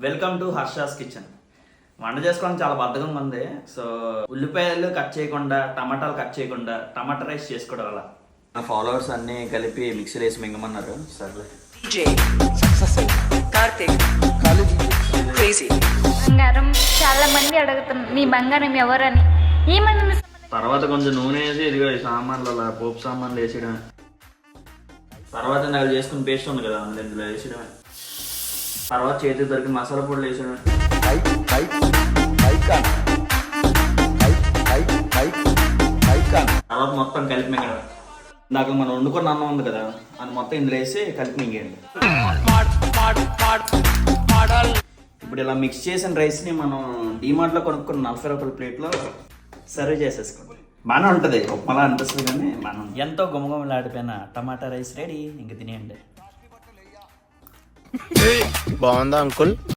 Welcome to Harsha's kitchen. వంట చేసుకోవడం చాలా బద్ధకంగా ఉంది. సో ఉల్లిపాయలు కట్ చేయకుండా, టమాటాలు కట్ చేయకుండా టమాటా రైస్ చేసుకోవడం వల్ల నా ఫాలోవర్స్ అన్నీ కలిపి మిక్సీలో వేసి మింగమన్నారు. సర్లే. బంగారం చాలా మంది అడుగుతున్నారు మీ బంగారం ఎవరని. ఏమన్నా తర్వాత కొంచెం నూనె వేసి ఇదిగో ఈ సామాన్లు అలా పోపు సామాన్లు వేసేయడమే. తర్వాత నాకు చేసుకుని పేస్ట్ ఉంది కదా అందులో ఇందులో వేసేయడమే. తర్వాత చేతికి దొరికిన మసాలా పొడులు వేసేయడమే. తర్వాత మొత్తం కలిపి మింగడమే. ఇందాక మనం వండుకున్న అన్నం ఉంది కదా అది మొత్తం ఇందులో వేసి కలిపి మింగేయండి. ఇప్పుడు ఇలా మిక్స్ చేసిన రైస్ని మనం డీమార్ట్లో కొనుక్కున్న 40 రూపాయల ప్లేట్లో సర్వ్ చేసేసుకోండి. బాగానే ఉంటుంది, ఉప్మాలా అనిపిస్తుంది కానీ మనం ఎంతో గుమగుమలాడిపోయిన టమాటా రైస్ రెడీ. ఇంక తినేయండి. బాగుందా అంకుల్?